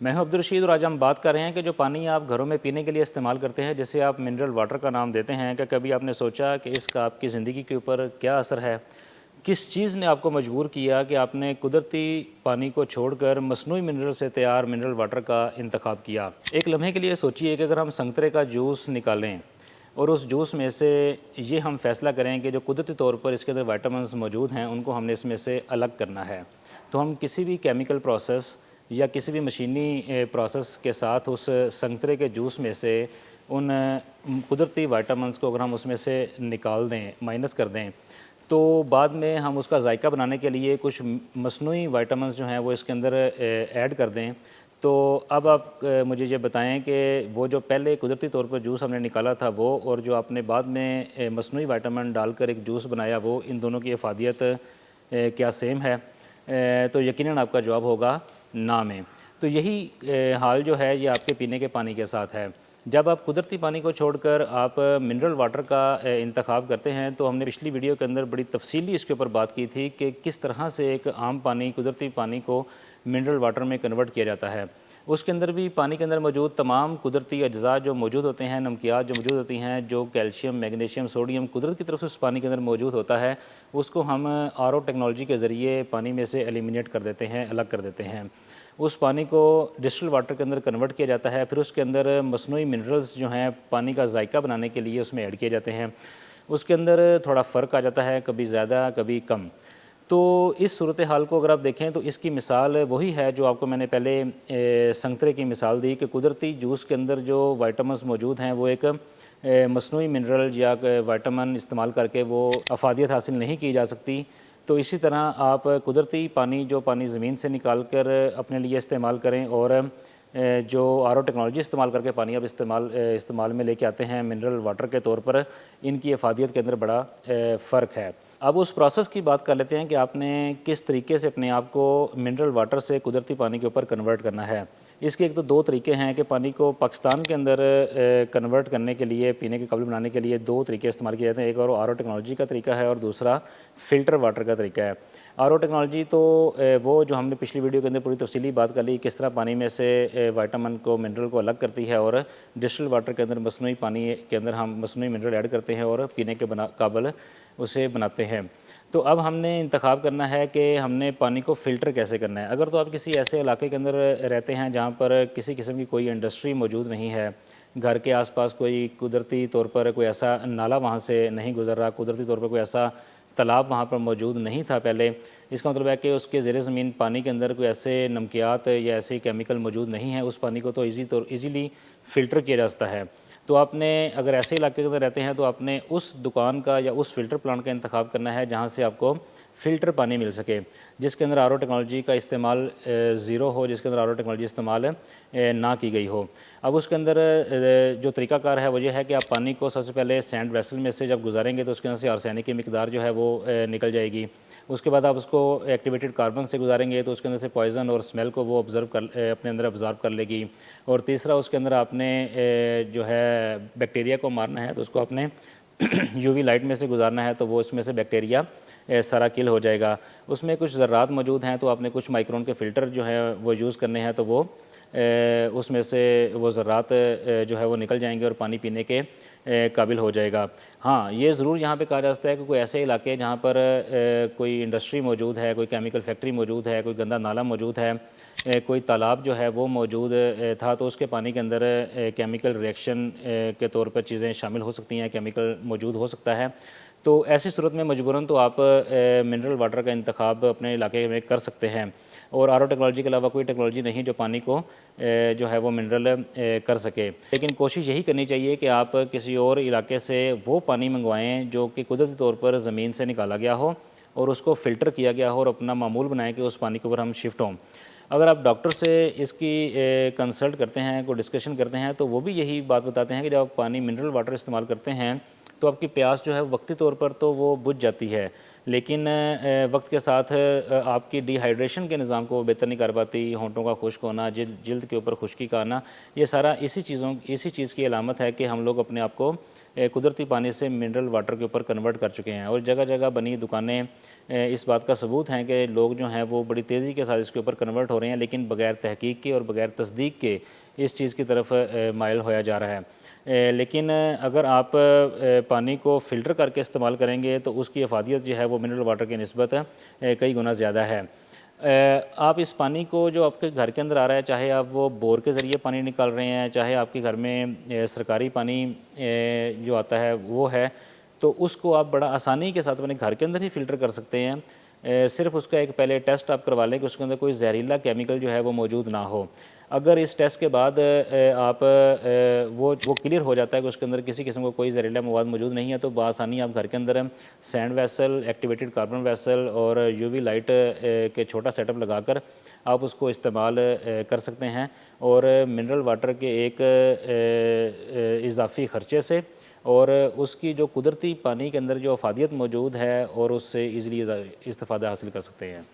मैं हूं अब्दुल रशीद और आज हम बात कर रहे हैं कि जो पानी आप घरों में पीने के लिए इस्तेमाल करते हैं, जिसे आप मिनरल वाटर का नाम देते हैं, क्या कभी आपने सोचा कि इसका आपकी ज़िंदगी के ऊपर क्या असर है? किस चीज़ ने आपको मजबूर किया कि आपने कुदरती पानी को छोड़कर मसनूई मिनरल से तैयार मिनरल वाटर का इंतखाब किया? एक लम्हे के लिए सोचिए कि अगर हम संतरे का जूस निकालें और उस जूस में से ये हम फैसला करें कि जो कुदरती तौर पर इसके अंदर विटामिन्स मौजूद हैं, उनको हमने इसमें से अलग करना है। तो हम किसी भी केमिकल प्रोसेस या किसी भी मशीनी प्रोसेस के साथ उस संतरे के जूस में से उन कुदरती विटामिन्स को अगर हम उसमें से निकाल दें, माइनस कर दें, तो बाद में हम उसका जायका बनाने के लिए कुछ मसनूई विटामिन्स जो हैं वो इसके अंदर ऐड कर दें। तो अब आप मुझे ये बताएं कि वो जो पहले कुदरती तौर पर जूस हमने निकाला था वो, और जो आपने बाद में मसनूई विटामिन डालकर एक जूस बनाया, वो इन दोनों की अफादियत क्या सेम है? तो यकीनन आपका जवाब होगा ना में। तो यही हाल जो है ये आपके पीने के पानी के साथ है। जब आप कुदरती पानी को छोड़कर आप मिनरल वाटर का इंतखाब करते हैं, तो हमने पिछली वीडियो के अंदर बड़ी तफसीली इसके ऊपर बात की थी कि किस तरह से एक आम पानी, कुदरती पानी को मिनरल वाटर में कन्वर्ट किया जाता है। उसके अंदर भी पानी के अंदर मौजूद तमाम कुदरती अज्जा जो मौजूद होते हैं, नमकियात जो मौजूद होती हैं, जो कैल्शियम, मैग्नीशियम, सोडियम कुदरत की तरफ से उस पानी के अंदर मौजूद होता है, उसको हम आर ओ टेक्नोलॉजी के ज़रिए पानी में से एलिमिनेट कर देते हैं, अलग कर देते हैं। उस पानी को डिस्टिल वाटर के अंदर कन्वर्ट किया जाता है, फिर उसके अंदर मसनूई मिनरल्स जो हैं पानी का जायका बनाने के लिए उसमें ऐड किए जाते हैं। उसके अंदर थोड़ा फ़र्क आ जाता है, कभी ज़्यादा कभी कम। तो इस सूरत हाल को अगर आप देखें तो इसकी मिसाल वही है जो आपको मैंने पहले संतरे की मिसाल दी कि कुदरती जूस के अंदर जो विटामिन्स मौजूद हैं वो एक मसनूई मिनरल या विटामिन इस्तेमाल करके वो अफादियत हासिल नहीं की जा सकती। तो इसी तरह आप कुदरती पानी, जो पानी ज़मीन से निकाल कर अपने लिए इस्तेमाल करें, और जो आर ओ टेक्नोलॉजी इस्तेमाल करके पानी आप इस्तेमाल में लेके आते हैं मिनरल वाटर के तौर पर, इनकी अफादियत के अंदर बड़ा फ़र्क है। अब उस प्रोसेस की बात कर लेते हैं कि आपने किस तरीके से अपने आप को मिनरल वाटर से कुदरती पानी के ऊपर कन्वर्ट करना है। इसके एक तो दो तरीके हैं कि पानी को पाकिस्तान के अंदर कन्वर्ट करने के लिए, पीने के काबिल बनाने के लिए दो तरीके इस्तेमाल किए जाते हैं। एक और आर ओ टेक्नोलॉजी का तरीका है और दूसरा फ़िल्टर वाटर का तरीका है। आर ओ टेक्नोलॉजी तो वो जो हमने पिछली वीडियो के अंदर पूरी तफसीली बात कर ली, किस तरह पानी में से विटामिन को, मिनरल को अलग करती है, और डिस्टिल वाटर के अंदर मसनूई पानी के अंदर हम मसनूई मिनरल ऐड करते हैं और पीने के काबिल उसे बनाते हैं। तो अब हमने इंतखाब करना है कि हमने पानी को फ़िल्टर कैसे करना है। अगर तो आप किसी ऐसे इलाके के अंदर रहते हैं जहाँ पर किसी किस्म की कोई इंडस्ट्री मौजूद नहीं है, घर के आसपास कोई कुदरती तौर पर कोई ऐसा नाला वहाँ से नहीं गुज़र रहा, कुदरती तौर पर कोई ऐसा तालाब वहाँ पर मौजूद नहीं था पहले, इसका मतलब है कि उसके ज़ेरे ज़मीन पानी के अंदर कोई ऐसे नमकियात या ऐसे केमिकल मौजूद नहीं हैं, उस पानी को तो ईज़िली फ़िल्टर किया जा सकता है। तो आपने अगर ऐसे इलाके के अंदर रहते हैं तो आपने उस दुकान का या उस फ़िल्टर प्लांट का इंतखाब करना है जहाँ से आपको फ़िल्टर पानी मिल सके, जिसके अंदर आर ओ टेक्नोलॉजी का इस्तेमाल ज़ीरो हो, जिसके अंदर आर ओ टेक्नोलॉजी इस्तेमाल ना की गई हो। अब उसके अंदर जो तरीक़ाकार है वो ये है कि आप पानी को सबसे पहले सैंड वेसल में से जब गुजारेंगे तो उसके अंदर से आर्सेनिक की मिकदार जो है वो निकल जाएगी। उसके बाद आप उसको एक्टिवेटेड कार्बन से गुजारेंगे तो उसके अंदर से पॉइज़न और स्मेल को वो अपने अंदर ऑब्ज़र्व कर लेगी। और तीसरा, उसके अंदर आपने जो है बैक्टीरिया को मारना है तो उसको आपने यूवी लाइट में से गुजारना है, तो वो उसमें से बैक्टीरिया सारा किल हो जाएगा। उसमें कुछ ज़र्रात मौजूद हैं तो आपने कुछ माइक्रोन के फ़िल्टर जो है वो यूज़ करने हैं, तो वो उसमें से वो ज़र्रात जो है वो निकल जाएंगे और पानी पीने के काबिल हो जाएगा। हाँ, ये ज़रूर यहाँ पे कहा जा सकता है कि कोई ऐसे इलाके जहाँ पर कोई इंडस्ट्री मौजूद है, कोई केमिकल फैक्ट्री मौजूद है, कोई गंदा नाला मौजूद है, कोई तालाब जो है वो मौजूद था, तो उसके पानी के अंदर केमिकल रिएक्शन के तौर पर चीज़ें शामिल हो सकती हैं, केमिकल मौजूद हो सकता है। तो ऐसी सूरत में मजबूरन तो आप मिनरल वाटर का इंतखाब अपने इलाके में कर सकते हैं, और आर ओ टेक्नोलॉजी के अलावा कोई टेक्नोलॉजी नहीं जो पानी को जो है वो मिनरल कर सके। लेकिन कोशिश यही करनी चाहिए कि आप किसी और इलाके से वो पानी मंगवाएं जो कि कुदरती तौर पर ज़मीन से निकाला गया हो और उसको फ़िल्टर किया गया हो, और अपना मामूल बनाएं कि उस पानी के ऊपर हम शिफ्ट हों। अगर आप डॉक्टर से इसकी कंसल्ट करते हैं, कोई डिस्कशन करते हैं, तो वो भी यही बात बताते हैं कि जब आप पानी मिनरल वाटर इस्तेमाल करते हैं तो आपकी प्यास जो है वक्ती तौर पर तो वो बुझ जाती है, लेकिन वक्त के साथ आपकी डिहाइड्रेशन के निज़ाम को वो बेहतर नहीं कर पाती। होंठों का खुश्क होना, जिल्द के ऊपर खुश्की का आना, ये सारा इसी चीज़ की अलामत है कि हम लोग अपने आप को कुदरती पानी से मिनरल वाटर के ऊपर कन्वर्ट कर चुके हैं और जगह जगह बनी दुकानें इस बात का सबूत हैं कि लोग जो हैं वो बड़ी तेज़ी के साथ इसके ऊपर कन्वर्ट हो रहे हैं, लेकिन बग़ैर तहकीक के और बग़ैर तस्दीक के इस चीज़ की तरफ माइल होया जा रहा है। लेकिन अगर आप पानी को फ़िल्टर करके इस्तेमाल करेंगे तो उसकी अफादियत जो है वो मिनरल वाटर की निस्बत कई गुना ज़्यादा है। आप इस पानी को जो आपके घर के अंदर आ रहा है, चाहे आप वो बोर के ज़रिए पानी निकाल रहे हैं, चाहे आपके घर में सरकारी पानी जो आता है वो है, तो उसको आप बड़ा आसानी के साथ अपने घर के अंदर ही फ़िल्टर कर सकते हैं। सिर्फ उसका एक पहले टेस्ट आप करवा लें कि उसके अंदर कोई जहरीला केमिकल जो है वो मौजूद ना हो। अगर इस टेस्ट के बाद आप वो क्लियर हो जाता है कि उसके अंदर किसी किस्म का कोई जहरीला मवाद मौजूद नहीं है, तो बआसानी आप घर के अंदर sand vessel, activated carbon vessel और यूवी लाइट के छोटा सेटअप लगाकर आप उसको इस्तेमाल कर सकते हैं और मिनरल वाटर के एक इजाफी ख़र्चे से और उसकी जो कुदरती पानी के अंदर जो अफादियत मौजूद है और उससे ईज़िली इस्तिफ़ादा हासिल कर सकते हैं।